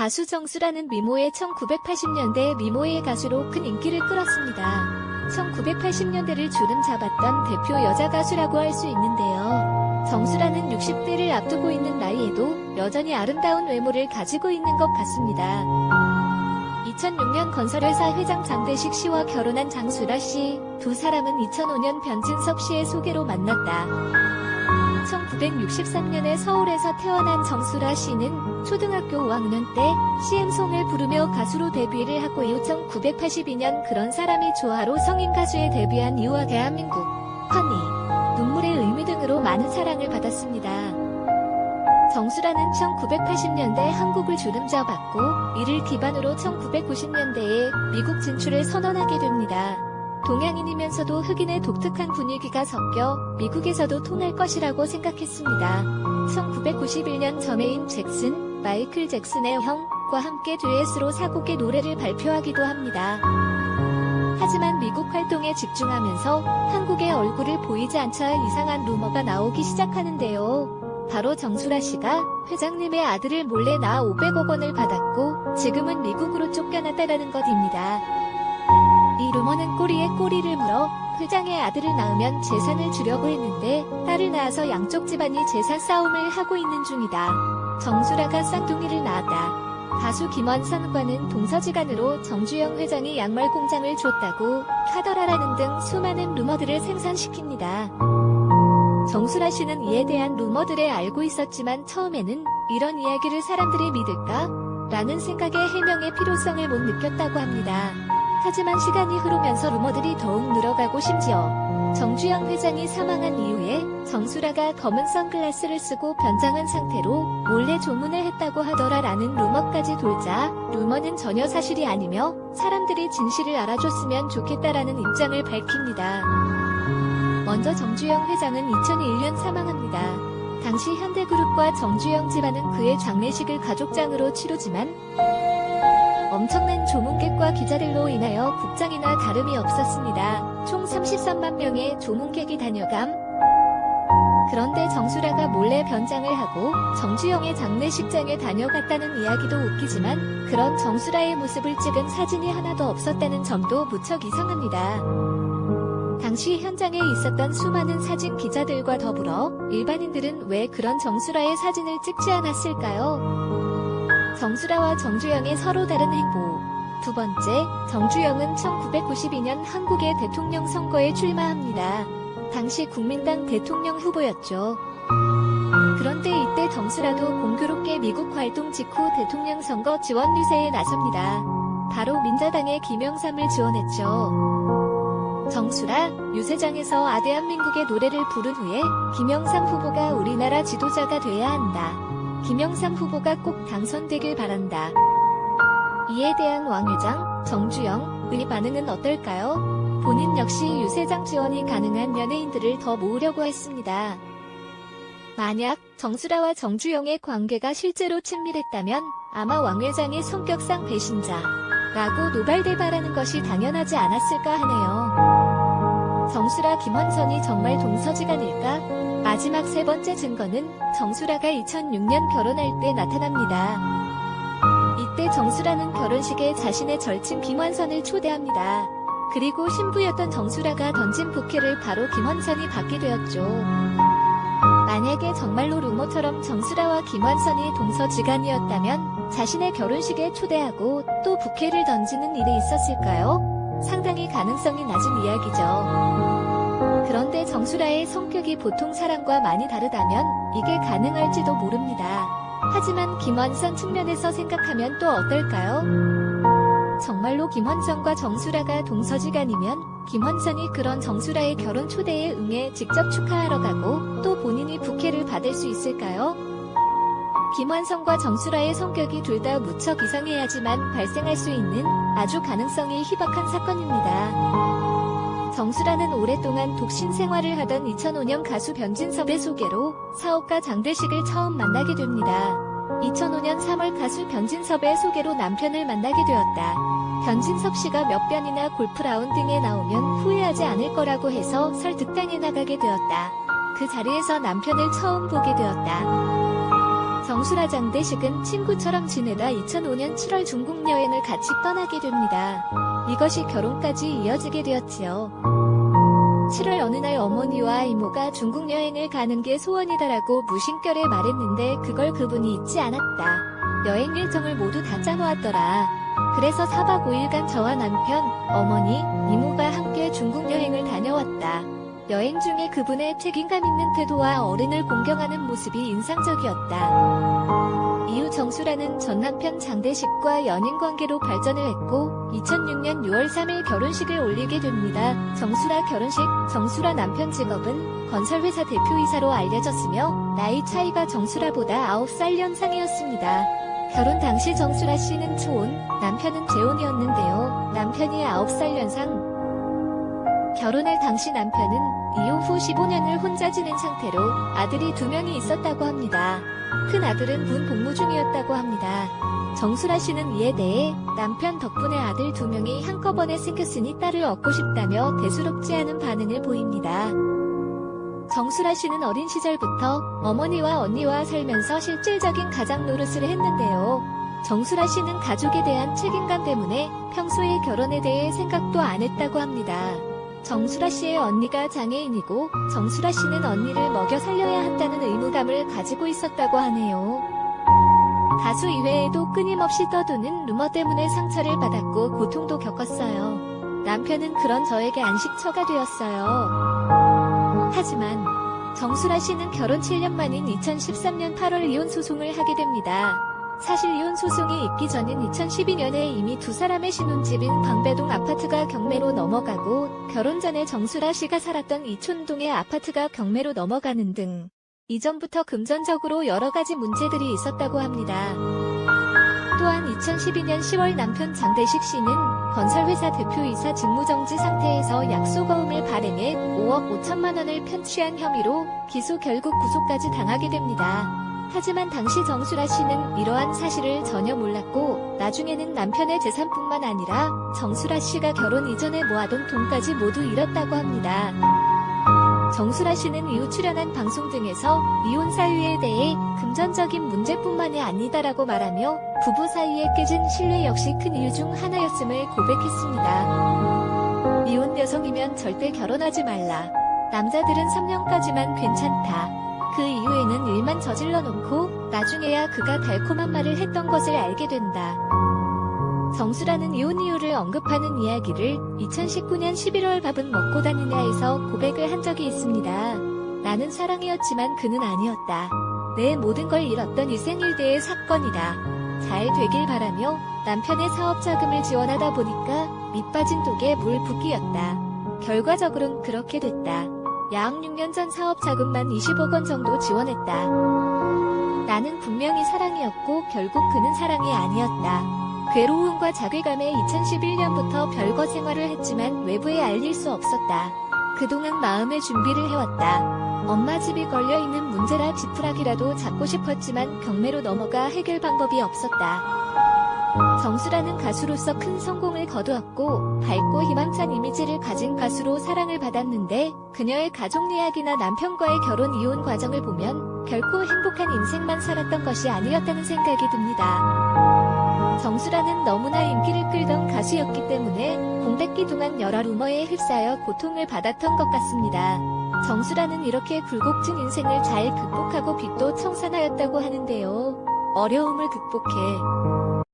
가수 정수라는 미모의 1980년대 미모의 가수로 큰 인기를 끌었습니다. 1980년대를 주름잡았던 대표 여자 가수라고 할 수 있는데요. 정수라는 60대를 앞두고 있는 나이에도 여전히 아름다운 외모를 가지고 있는 것 같습니다. 2006년 건설회사 회장 장대식 씨와 결혼한 장수라 씨, 두 사람은 2005년 변진섭 씨의 소개로 만났다. 1963년에 서울에서 태어난 정수라 씨는 초등학교 5학년 때 CM송을 부르며 가수로 데뷔를 하고 이후 1982년 그런 사람이 좋아로 성인 가수에 데뷔한 이후와 대한민국, 허니, 눈물의 의미 등으로 많은 사랑을 받았습니다. 정수라는 1980년대 한국을 주름잡았고 이를 기반으로 1990년대에 미국 진출을 선언하게 됩니다. 동양인이면서도 흑인의 독특한 분위기가 섞여 미국에서도 통할 것이라고 생각했습니다. 1991년 저메인 잭슨, 마이클 잭슨의 형과 함께 듀엣으로 4곡의 노래를 발표하기도 합니다. 하지만 미국 활동에 집중하면서 한국의 얼굴을 보이지 않자 이상한 루머가 나오기 시작하는데요. 바로 정수라 씨가 회장님의 아들을 몰래 낳아 500억 원을 받았고 지금은 미국으로 쫓겨났다라는 것입니다. 이 루머는 꼬리에 꼬리를 물어 회장의 아들을 낳으면 재산을 주려고 했는데 딸을 낳아서 양쪽 집안이 재산 싸움을 하고 있는 중이다. 정수라가 쌍둥이를 낳았다. 가수 김원선과는 동서지간으로 정주영 회장이 양말 공장을 줬다고 하더라라는 등 수많은 루머들을 생산시킵니다. 정수라 씨는 이에 대한 루머들에 알고 있었지만 처음에는 이런 이야기를 사람들이 믿을까? 라는 생각에 해명의 필요성을 못 느꼈다고 합니다. 하지만 시간이 흐르면서 루머들이 더욱 늘어가고 심지어 정주영 회장이 사망한 이후에 정수라가 검은 선글라스를 쓰고 변장한 상태로 몰래 조문을 했다고 하더라라는 루머까지 돌자 루머는 전혀 사실이 아니며 사람들이 진실을 알아줬으면 좋겠다라는 입장을 밝힙니다. 먼저 정주영 회장은 2001년 사망합니다. 당시 현대그룹과 정주영 집안은 그의 장례식을 가족장으로 치르지만 엄청난 조문객과 기자들로 인하여 국장이나 다름이 없었습니다. 총 33만 명의 조문객이 다녀감. 그런데 정수라가 몰래 변장을 하고 정주영의 장례식장에 다녀갔다는 이야기도 웃기지만 그런 정수라의 모습을 찍은 사진이 하나도 없었다는 점도 무척 이상합니다. 당시 현장에 있었던 수많은 사진 기자들과 더불어 일반인들은 왜 그런 정수라의 사진을 찍지 않았을까요? 정수라와 정주영의 서로 다른 행보. 두 번째, 정주영은 1992년 한국의 대통령 선거에 출마합니다. 당시 국민당 대통령 후보였죠. 그런데 이때 정수라도 공교롭게 미국 활동 직후 대통령 선거 지원 유세에 나섭니다. 바로 민자당의 김영삼을 지원했죠. 정수라, 유세장에서 대한민국의 노래를 부른 후에 김영삼 후보가 우리나라 지도자가 돼야 한다. 김영삼 후보가 꼭 당선되길 바란다. 이에 대한 왕 회장, 정주영의 반응은 어떨까요? 본인 역시 유세장 지원이 가능한 연예인들을 더 모으려고 했습니다. 만약 정수라와 정주영의 관계가 실제로 친밀했다면 아마 왕 회장의 성격상 배신자라고 노발대발하는 것이 당연하지 않았을까 하네요. 정수라 김원선이 정말 동서지간일까? 마지막 세 번째 증거는 정수라가 2006년 결혼할 때 나타납니다. 이때 정수라는 결혼식에 자신의 절친 김원선을 초대합니다. 그리고 신부였던 정수라가 던진 부케를 바로 김원선이 받게 되었죠. 만약에 정말로 루머처럼 정수라와 김원선이 동서지간이었다면 자신의 결혼식에 초대하고 또 부케를 던지는 일이 있었을까요? 상당히 가능성이 낮은 이야기죠. 그런데 정수라의 성격이 보통 사람과 많이 다르다면 이게 가능할지도 모릅니다. 하지만 김원선 측면에서 생각하면 또 어떨까요? 정말로 김원선과 정수라가 동서지간이면 김원선이 그런 정수라의 결혼 초대에 응해 직접 축하하러 가고 또 본인이 부케를 받을 수 있을까요? 김원선과 정수라의 성격이 둘 다 무척 이상해야지만 발생할 수 있는 아주 가능성이 희박한 사건입니다. 정수라는 오랫동안 독신 생활을 하던 2005년 가수 변진섭의 소개로 사업가 장대식을 처음 만나게 됩니다. 2005년 3월 가수 변진섭의 소개로 남편을 만나게 되었다. 변진섭 씨가 몇 번이나 골프 라운딩에 나오면 후회하지 않을 거라고 해서 설득당해 나가게 되었다. 그 자리에서 남편을 처음 보게 되었다. 정수라 장대식은 친구처럼 지내다 2005년 7월 중국 여행을 같이 떠나게 됩니다. 이것이 결혼까지 이어지게 되었지요. 7월 어느 날 어머니와 이모가 중국 여행을 가는 게 소원이다라고 무심결에 말했는데 그걸 그분이 잊지 않았다. 여행 일정을 모두 다 짜놓았더라. 그래서 4박 5일간 저와 남편, 어머니, 이모가 함께 중국 여행을 다녀왔다. 여행 중에 그분의 책임감 있는 태도와 어른을 공경하는 모습이 인상적이었다. 이후 정수라는 전 남편 장대식과 연인관계로 발전을 했고 2006년 6월 3일 결혼식을 올리게 됩니다. 정수라 결혼식, 정수라 남편 직업은 건설회사 대표이사로 알려졌으며 나이 차이가 정수라보다 9살 연상이었습니다. 결혼 당시 정수라 씨는 초혼, 남편은 재혼이었는데요. 남편이 9살 연상. 결혼할 당시 남편은 이혼 후 15년을 혼자 지낸 상태로 아들이 2명이 있었다고 합니다. 큰 아들은 군 복무 중이었다고 합니다. 정수라 씨는 이에 대해 남편 덕분에 아들 2명이 한꺼번에 생겼으니 딸을 얻고 싶다며 대수롭지 않은 반응을 보입니다. 정수라 씨는 어린 시절부터 어머니와 언니와 살면서 실질적인 가장 노릇을 했는데요. 정수라 씨는 가족에 대한 책임감 때문에 평소에 결혼에 대해 생각도 안 했다고 합니다. 정수라 씨의 언니가 장애인이고 정수라 씨는 언니를 먹여 살려야 한다는 의무감을 가지고 있었다고 하네요. 가수 이외에도 끊임없이 떠도는 루머 때문에 상처를 받았고 고통도 겪었어요. 남편은 그런 저에게 안식처가 되었어요. 하지만 정수라 씨는 결혼 7년 만인 2013년 8월 이혼 소송을 하게 됩니다. 사실 이혼 소송이 있기 전인 2012년에 이미 두 사람의 신혼집인 방배동 아파트가 경매로 넘어가고 결혼 전에 정수라 씨가 살았던 이촌동의 아파트가 경매로 넘어가는 등 이전부터 금전적으로 여러 가지 문제들이 있었다고 합니다. 또한 2012년 10월 남편 장대식 씨는 건설회사 대표이사 직무정지 상태에서 약속어음을 발행해 5억 5천만 원을 편취한 혐의로 기소 결국 구속까지 당하게 됩니다. 하지만 당시 정수라 씨는 이러한 사실을 전혀 몰랐고 나중에는 남편의 재산뿐만 아니라 정수라 씨가 결혼 이전에 모아둔 돈까지 모두 잃었다고 합니다. 정수라 씨는 이후 출연한 방송 등에서 이혼 사유에 대해 금전적인 문제뿐만이 아니다라고 말하며 부부 사이에 깨진 신뢰 역시 큰 이유 중 하나였음을 고백했습니다. 이혼 여성이면 절대 결혼하지 말라. 남자들은 3년까지만 괜찮다. 그 이후에는 일만 저질러 놓고 나중에야 그가 달콤한 말을 했던 것을 알게 된다. 정수라는 이혼 이유를 언급하는 이야기를 2019년 11월 밥은 먹고 다니냐에서 고백을 한 적이 있습니다. 나는 사랑이었지만 그는 아니었다. 내 모든 걸 잃었던 일생일대의 사건이다. 잘 되길 바라며 남편의 사업 자금을 지원하다 보니까 밑빠진 독에 물 붓기였다. 결과적으론 그렇게 됐다. 약 6년 전 사업 자금만 20억 원 정도 지원했다. 나는 분명히 사랑이었고 결국 그는 사랑이 아니었다. 괴로움과 자괴감에 2011년부터 별거 생활을 했지만 외부에 알릴 수 없었다. 그동안 마음의 준비를 해왔다. 엄마 집이 걸려있는 문제라 지푸라기라도 잡고 싶었지만 경매로 넘어가 해결 방법이 없었다. 정수라는 가수로서 큰 성공을 거두었고 밝고 희망찬 이미지를 가진 가수로 사랑을 받았는데 그녀의 가족 이야기나 남편과의 결혼 이혼 과정을 보면 결코 행복한 인생만 살았던 것이 아니었다는 생각이 듭니다. 정수라는 너무나 인기를 끌던 가수였기 때문에 공백기 동안 여러 루머에 휩싸여 고통을 받았던 것 같습니다. 정수라는 이렇게 굴곡진 인생을 잘 극복하고 빚도 청산하였다고 하는데요. 어려움을 극복해